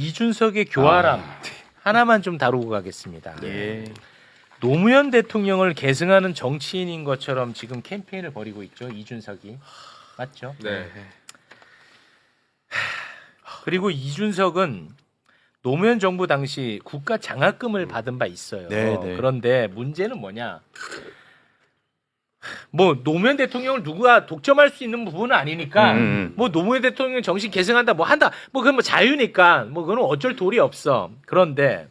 이준석의 교활함 하나만 좀 다루고 가겠습니다. 예. 노무현 대통령을 계승하는 정치인인 것처럼 지금 캠페인을 벌이고 있죠. 이준석이. 맞죠? 네. 그리고 이준석은 노무현 정부 당시 국가 장학금을 받은 바 있어요. 네, 네. 그런데 문제는 뭐냐? 뭐 노무현 대통령을 누가 독점할 수 있는 부분은 아니니까 뭐 노무현 대통령 정신 계승한다 뭐 한다 뭐 그건 뭐 자유니까 뭐 그건 어쩔 도리 없어. 그런데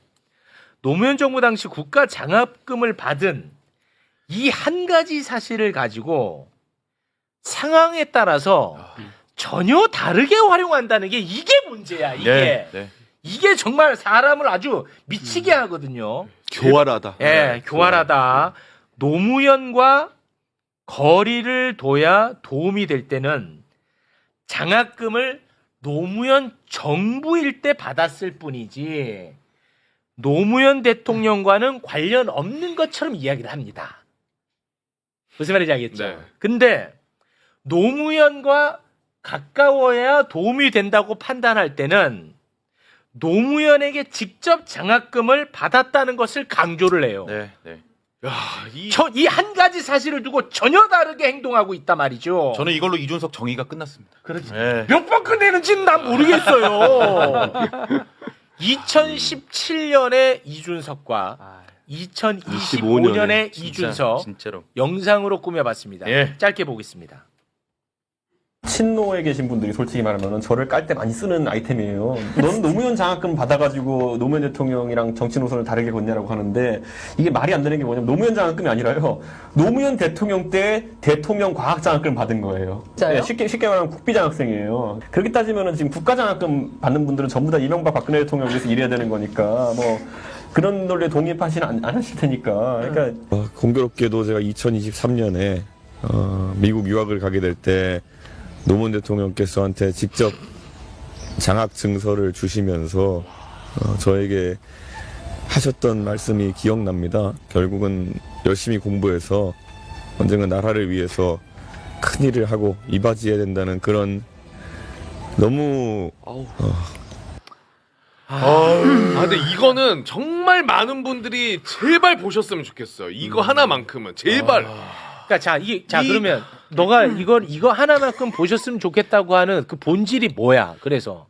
노무현 정부 당시 국가 장학금을 받은 이 한 가지 사실을 가지고 상황에 따라서 전혀 다르게 활용한다는 게 이게 문제야. 이게 네. 이게 정말 사람을 아주 미치게 하거든요. 교활하다. 예, 교활하다. 노무현과 거리를 둬야 도움이 될 때는 장학금을 노무현 정부일 때 받았을 뿐이지 노무현 대통령과는 관련 없는 것처럼 이야기를 합니다. 무슨 말인지 알겠죠? 네. 근데 노무현과 가까워야 도움이 된다고 판단할 때는 노무현에게 직접 장학금을 받았다는 것을 강조를 해요. 네. 네. 야, 이 이 한 가지 사실을 두고 전혀 다르게 행동하고 있단 말이죠. 저는 이걸로 이준석 정의가 끝났습니다. 그렇지. 네. 몇 번 끝내는지는 난 모르겠어요. 2017년의 이준석과 2025년의 이준석 진짜로. 영상으로 꾸며봤습니다. 예. 짧게 보겠습니다. 친노에 계신 분들이 솔직히 말하면 저를 깔 때 많이 쓰는 아이템이에요. 너는 노무현 장학금 받아가지고 노무현 대통령이랑 정치 노선을 다르게 걷냐라고 하는데 이게 말이 안 되는 게 뭐냐면 노무현 장학금이 아니라요. 노무현 대통령 때 대통령 과학 장학금 받은 거예요. 진짜요? 네, 쉽게 말하면 국비 장학생이에요. 그렇게 따지면은 지금 국가 장학금 받는 분들은 전부 다 이명박 박근혜 대통령을 위해서 일해야 되는 거니까 뭐 그런 논리에 독립하시는 안 하실 테니까. 그러니까 공교롭게도 제가 2023년에 미국 유학을 가게 될 때 노무현 대통령께서 한테 직접 장학 증서를 주시면서 저에게 하셨던 말씀이 기억납니다. 결국은 열심히 공부해서 언젠가 나라를 위해서 큰 일을 하고 이바지해야 된다는 그런 너무 근데 이거는 정말 많은 분들이 제발 보셨으면 좋겠어요. 이거 하나만큼은 제발. 그러니까 그러면 너가 이거 하나만큼 보셨으면 좋겠다고 하는 그 본질이 뭐야? 그래서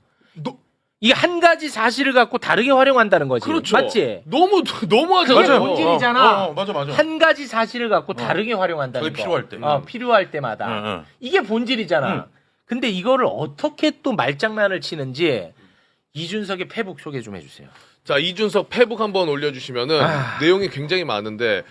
이게 한 가지 사실을 갖고 다르게 활용한다는 거지. 그렇죠. 맞지? 너무하잖아요. 그게 본질이잖아. 맞아. 한 가지 사실을 갖고 다르게 활용한다는 그게 거. 필요할 때. 필요할 때마다. 이게 본질이잖아. 근데 이거를 어떻게 또 말장난을 치는지 이준석의 페북 소개 좀 해주세요. 자, 이준석 페북 한번 올려주시면은 내용이 굉장히 많은데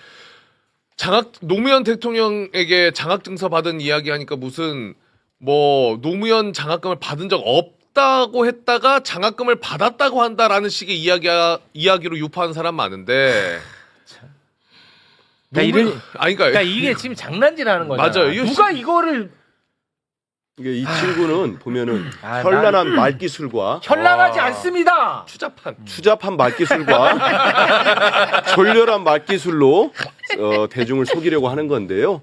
노무현 대통령에게 장학 증서 받은 이야기 하니까 무슨 뭐 노무현 장학금을 받은 적 없다고 했다가 장학금을 받았다고 한다라는 식의 이야기로 유포하는 사람 많은데. 그러니까 이게 지금 장난질하는 거잖아. 맞아요. 이거 누가 이거를 이게 이 친구는 보면은 난 현란한 말기술과 현란하지 않습니다. 추잡한 말기술과 졸렬한 말기술로 대중을 속이려고 하는 건데요.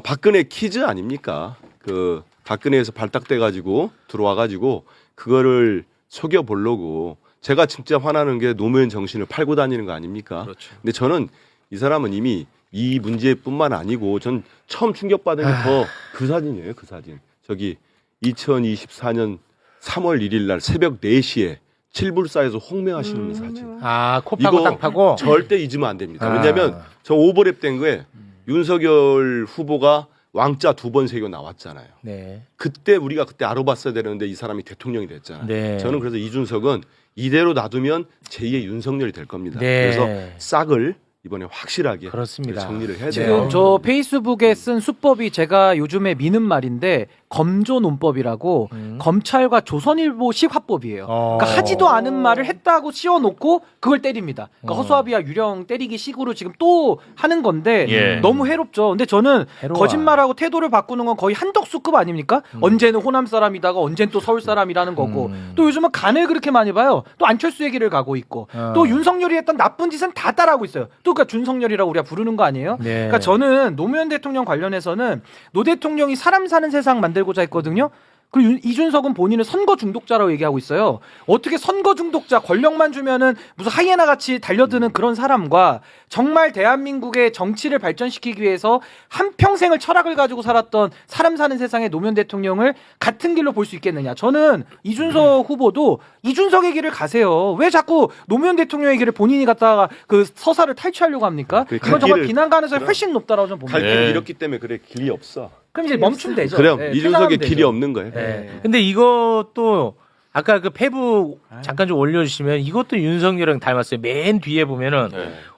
박근혜 퀴즈 아닙니까? 그 박근혜에서 발탁돼 가지고 들어와 가지고 그거를 속여 보려고 제가 진짜 화나는 게 노무현 정신을 팔고 다니는 거 아닙니까? 그렇죠. 근데 저는 이 사람은 이미 이 문제뿐만 아니고 전 처음 충격받은 게 더 그 사진이에요. 그 사진. 저기 2024년 3월 1일 날 새벽 4시에 칠불사에서 홍매하시는 사진. 코 파고 땅 파고. 절대 잊으면 안 됩니다. 왜냐하면 저 오버랩 된 거에 윤석열 후보가 왕자 2번 새겨 나왔잖아요. 네. 그때 우리가 알아봤어야 되는데 이 사람이 대통령이 됐잖아요. 네. 저는 그래서 이준석은 이대로 놔두면 제2의 윤석열이 될 겁니다. 네. 그래서 싹을 이번에 확실하게 그렇습니다. 정리를 해야 돼요. 지금 저 페이스북에 쓴 수법이 제가 요즘에 미는 말인데 검조 논법이라고 검찰과 조선일보식 화법이에요. 그러니까 하지도 않은 말을 했다고 씌워놓고 그걸 때립니다. 그러니까 허수아비와 유령 때리기 식으로 지금 또 하는 건데 예. 너무 해롭죠. 근데 저는 해로워. 거짓말하고 태도를 바꾸는 건 거의 한덕수급 아닙니까? 언제는 호남 사람이다가 언제는 또 서울 사람이라는 거고 또 요즘은 간을 그렇게 많이 봐요. 또 안철수 얘기를 가고 있고 또 윤석열이 했던 나쁜 짓은 다 따라하고 있어요. 또 그러니까 준석열이라고 우리가 부르는 거 아니에요? 네. 그러니까 저는 노무현 대통령 관련해서는 노 대통령이 사람 사는 세상 만들고자 했거든요. 그리고 이준석은 본인은 선거 중독자라고 얘기하고 있어요. 어떻게 선거 중독자 권력만 주면은 무슨 하이에나 같이 달려드는 그런 사람과 정말 대한민국의 정치를 발전시키기 위해서 한평생을 철학을 가지고 살았던 사람 사는 세상의 노무현 대통령을 같은 길로 볼 수 있겠느냐. 저는 이준석 후보도 이준석의 길을 가세요. 왜 자꾸 노무현 대통령의 길을 본인이 갖다가 그 서사를 탈취하려고 합니까? 그 이건 정말 길을- 비난 가능성이 훨씬 높다라고 저는 봅니다. 갈 길을 잃었기 때문에 그래 길이 없어. 그럼 이제 멈추면 되죠. 그럼 네, 이준석의 퇴장하면 길이 되죠. 없는 거예요. 네. 근데 이것도 아까 그 페북 잠깐 좀 올려주시면 이것도 윤석열이랑 닮았어요. 맨 뒤에 보면은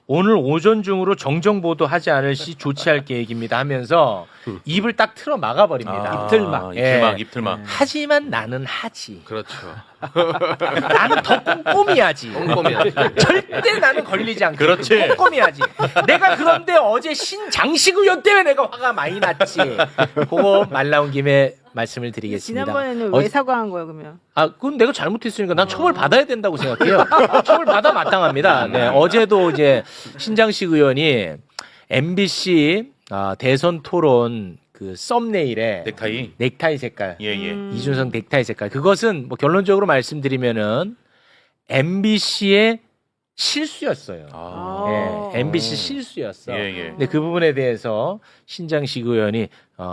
오늘 오전 중으로 정정 보도하지 않을 시 조치할 계획입니다 하면서 입을 딱 틀어 막아버립니다. 입틀막. 예. 입틀막. 하지만 나는 하지. 그렇죠. 나는 더 꼼꼼히 하지. 꼼꼼히 하지. 절대 나는 걸리지 않고. 그렇지. 꼼꼼히 하지. 내가 그런데 어제 신장식 의원 때문에 내가 화가 많이 났지. 그거 말 나온 김에 말씀을 드리겠습니다. 지난번에는 왜 사과한 거예요, 그러면? 아, 그건 내가 잘못했으니까 난 처벌 받아야 된다고 생각해요. 처벌 받아 마땅합니다. 네, 어제도 이제 신장식 의원이 MBC 대선 토론 그 썸네일에 넥타이. 색깔, 예, 예. 이준석 넥타이 색깔. 그것은 뭐 결론적으로 말씀드리면은 MBC의 실수였어요. 예, MBC 실수였어. 예, 예. 근데 그 부분에 대해서 신장식 의원이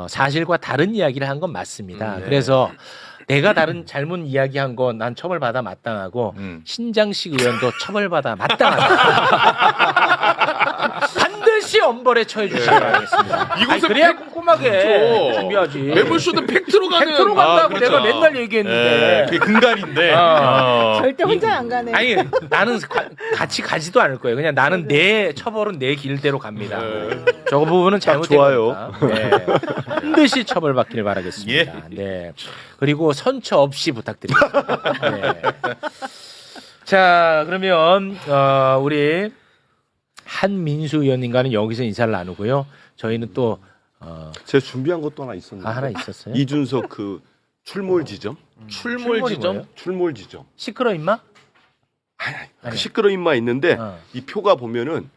사실과 다른 이야기를 한 건 맞습니다. 네. 그래서 내가 다른 잘못 이야기한 건 난 처벌받아 마땅하고 신장식 의원도 처벌받아 마땅하다. 반드시 엄벌에 처해 주시기 바라겠습니다. 이것은 그래야 팩- 꼼꼼하게 그렇죠. 준비하지. 매불쇼는 팩트로 가는. 100% 간다고 그렇죠. 내가 맨날 얘기했는데. 그게 근간인데. 절대 혼자 안 가네. 아니 나는 같이 가지도 않을 거예요. 그냥 나는 내 처벌은 내 길대로 갑니다. 저 부분은 잘못된 좋아요. 거니까. 네. 반드시 처벌받기를 바라겠습니다. 네. 그리고 선처 없이 부탁드리겠습니다. 네. 자 그러면 우리 한민수 의원님과는 여기서 인사를 나누고요. 저희는 또 제가 준비한 것도 하나 있었는데. 하나 있었어요. 이준석 그 출몰 지점. 출몰 지점? 출몰 지점. 시끄러 임마? 그 시끄러 인마 있는데 이 표가 보면은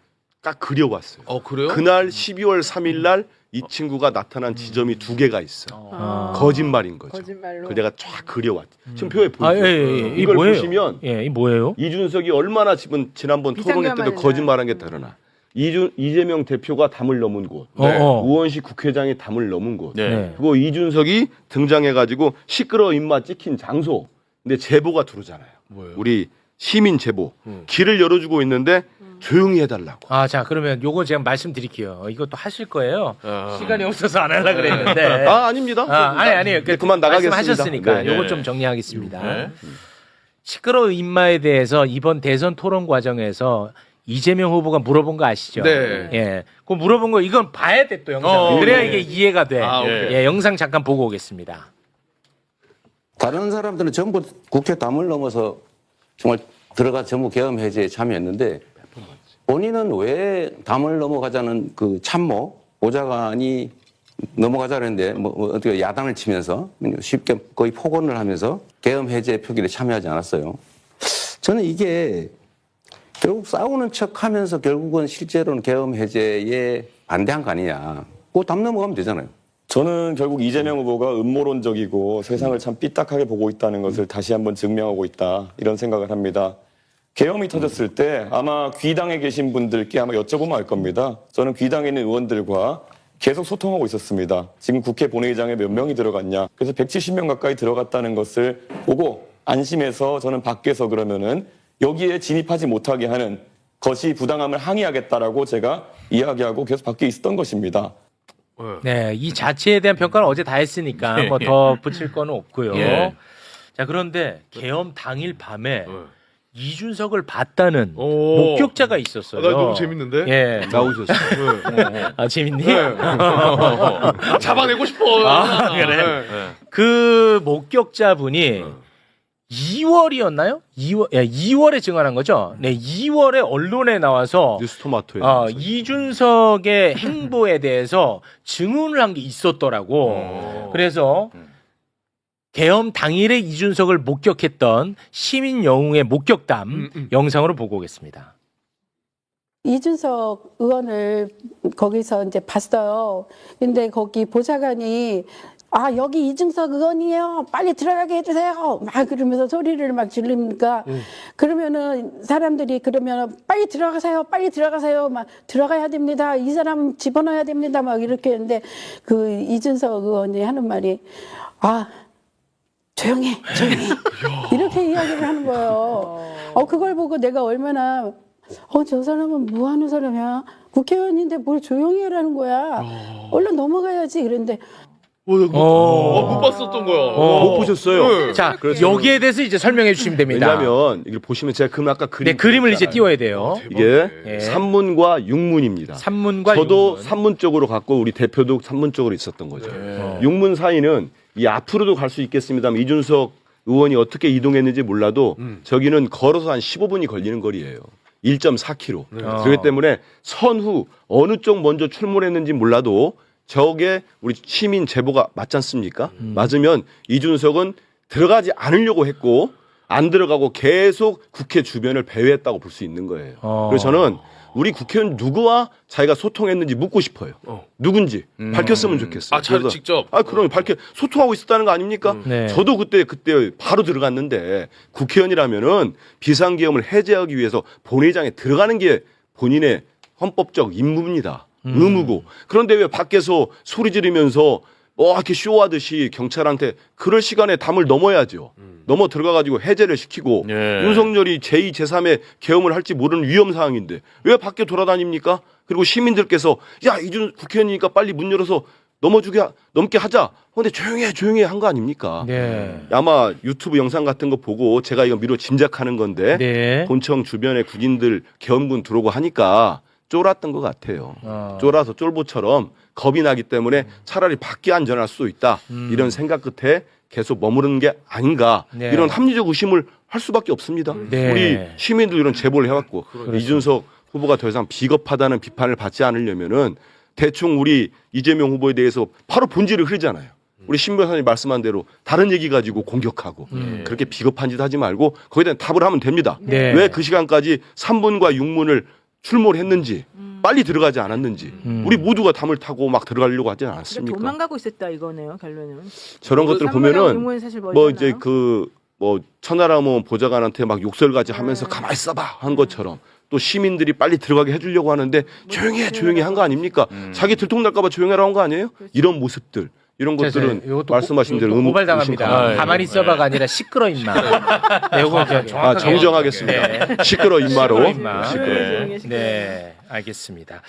딱 그려왔어요. 그래요? 그날 12월 3일 날 이 친구가 나타난 지점이 두 개가 있어. 거짓말인 거죠. 거짓말로. 그 내가 쫙 그려왔. 지금 표에 보이죠. 아, 예. 이걸 뭐예요? 보시면 예, 이 뭐예요? 이준석이 얼마나 지난번 토론회 때도 비상계엄하는 거짓말한 게 드러나. 이재명 대표가 담을 넘은 곳, 우원식 국회장이 담을 넘은 곳, 네. 그리고 이준석이 등장해가지고 시끄러 입마 찍힌 장소. 근데 제보가 들어오잖아요. 뭐예요? 우리 시민 제보. 길을 열어주고 있는데 조용히 해달라고. 아, 자, 그러면 요거 제가 말씀드릴게요. 이것도 하실 거예요. 아. 시간이 없어서 안 하려고 그랬는데. 아닙니다. 아니. 그만 나가겠습니다. 말씀하셨으니까 네. 요거 좀 정리하겠습니다. 네. 시끄러 인마에 대해서 이번 대선 토론 과정에서 이재명 후보가 물어본 거 아시죠? 네. 예. 그 물어본 거 이건 봐야 돼 또 영상. 그래야 네. 이게 이해가 돼. 오케이. 예, 영상 잠깐 보고 오겠습니다. 다른 사람들은 전부 국회 담을 넘어서 정말 들어가 전부 계엄 해제에 참여했는데 본인은 왜 담을 넘어가자는 그 참모 보좌관이 넘어가자고 했는데 뭐 어떻게 야단을 치면서 쉽게 거의 폭언을 하면서 계엄 해제 표기에 참여하지 않았어요. 저는 이게 결국 싸우는 척하면서 결국은 실제로는 계엄 해제에 반대한 거 아니냐. 그거 담 넘어가면 되잖아요. 저는 결국 이재명 후보가 음모론적이고 세상을 참 삐딱하게 보고 있다는 것을 다시 한번 증명하고 있다 이런 생각을 합니다. 계엄이 터졌을 때 아마 귀당에 계신 분들께 아마 여쭤보면 알 겁니다. 저는 귀당에 있는 의원들과 계속 소통하고 있었습니다. 지금 국회 본회의장에 몇 명이 들어갔냐. 그래서 170명 가까이 들어갔다는 것을 보고 안심해서 저는 밖에서 그러면은 여기에 진입하지 못하게 하는 것이 부당함을 항의하겠다라고 제가 이야기하고 계속 밖에 있었던 것입니다. 네, 이 자체에 대한 평가는 어제 다 했으니까 뭐 더 붙일 거는 없고요. 예. 자, 그런데 계엄 당일 밤에 이준석을 봤다는 오. 목격자가 있었어요. 나 너무 재밌는데? 예. 나오셨어요. 아, 재밌니? 잡아내고 싶어. 아, 그래? 그 목격자분이 2월이었나요? 2월에 증언한 거죠? 네, 2월에 언론에 나와서 뉴스토마토에서. 이준석의 행보에 대해서 증언을 한 게 있었더라고. 그래서 계엄 당일에 이준석을 목격했던 시민 영웅의 목격담 영상으로 보고 오겠습니다. 이준석 의원을 거기서 이제 봤어요. 근데 거기 보좌관이 아 여기 이중석 의원이에요. 빨리 들어가게 해주세요. 막 그러면서 소리를 막 지르니까 그러면은 사람들이 그러면 빨리 들어가세요. 빨리 들어가세요. 막 들어가야 됩니다. 이 사람 집어넣어야 됩니다. 막 이렇게 했는데 그 이준석 의원이 하는 말이 아 조용해 조용해 이렇게 이야기를 하는 거예요. 그걸 보고 내가 얼마나 저 사람은 뭐 하는 사람이야? 국회의원인데 뭘 조용히 하라는 거야. 얼른 넘어가야지. 그런데 못 봤었던 거야. 못 보셨어요? 자, 그래서 여기에 대해서 이제 설명해 주시면 됩니다. 왜냐하면 이걸 보시면 제가 그 아까 그림 네, 그림을 이제 그렸잖아요. 띄워야 돼요. 이게 예. 산문과 육문입니다. 산문과 저도 육문. 산문 쪽으로 갔고 우리 대표도 산문 쪽으로 있었던 거죠. 육문 사이는 이 앞으로도 갈 수 있겠습니다만 이준석 의원이 어떻게 이동했는지 몰라도 저기는 걸어서 한 15분이 걸리는 거리예요. 1.4km. 그렇기 때문에 선후 어느 쪽 먼저 출몰했는지 몰라도 저게 우리 시민 제보가 맞지 않습니까? 맞으면 이준석은 들어가지 않으려고 했고 안 들어가고 계속 국회 주변을 배회했다고 볼 수 있는 거예요. 그래서 저는 우리 국회의원 누구와 자기가 소통했는지 묻고 싶어요. 누군지 밝혔으면 좋겠어요. 차라리 직접. 그럼 소통하고 있었다는 거 아닙니까? 네. 저도 그때 바로 들어갔는데 국회의원이라면은 비상계엄을 해제하기 위해서 본회의장에 들어가는 게 본인의 헌법적 임무입니다. 의무고. 그런데 왜 밖에서 소리 지르면서 이렇게 쇼하듯이 경찰한테 그럴 시간에 담을 넘어야죠. 넘어 들어가가지고 해제를 시키고 윤석열이 제2, 제3의 계엄을 할지 모르는 위험 상황인데 왜 밖에 돌아다닙니까? 그리고 시민들께서 야 이준 국회의원이니까 빨리 문 열어서 넘게 하자. 근데 조용히 한 거 아닙니까? 네. 아마 유튜브 영상 같은 거 보고 제가 이거 미루어 짐작하는 건데 네. 본청 주변에 군인들 계엄군 들어오고 하니까 쫄았던 것 같아요. 쫄아서 쫄보처럼 겁이 나기 때문에 차라리 밖에 안전할 수 있다. 이런 생각 끝에 계속 머무르는 게 아닌가. 네. 이런 합리적 의심을 할 수밖에 없습니다. 네. 우리 시민도 이런 제보를 해왔고 이준석 후보가 더 이상 비겁하다는 비판을 받지 않으려면은 대충 우리 이재명 후보에 대해서 바로 본질을 흐리잖아요. 우리 신 변호사님 말씀한 대로 다른 얘기 가지고 공격하고 그렇게 비겁한 짓 하지 말고 거기에 대한 답을 하면 됩니다. 네. 왜 그 시간까지 3분과 6문을 출몰했는지 빨리 들어가지 않았는지 우리 모두가 담을 타고 막 들어가려고 하지 않았습니까? 도망가고 있었다 이거네요 결론은. 저런 것들 산문하고 보면은 육문은 사실 뭐 이제 멀잖아요. 천하람원 보좌관한테 막 욕설까지 하면서 가만히 있어봐 한 것처럼 또 시민들이 빨리 들어가게 해주려고 하는데 조용히 한 거 아닙니까? 자기 들통날까봐 조용해라 한 거 아니에요? 이런 모습들 이런 것들은 이것도 말씀하신 대로 의무 고발당합니다. 가만히 있어봐가 아니라 시끄러 임마. 네, 이거 정확하게 정정하겠습니다. 시끄러 임마로. 시끄러 임마. 시끄러. 네, 알겠습니다.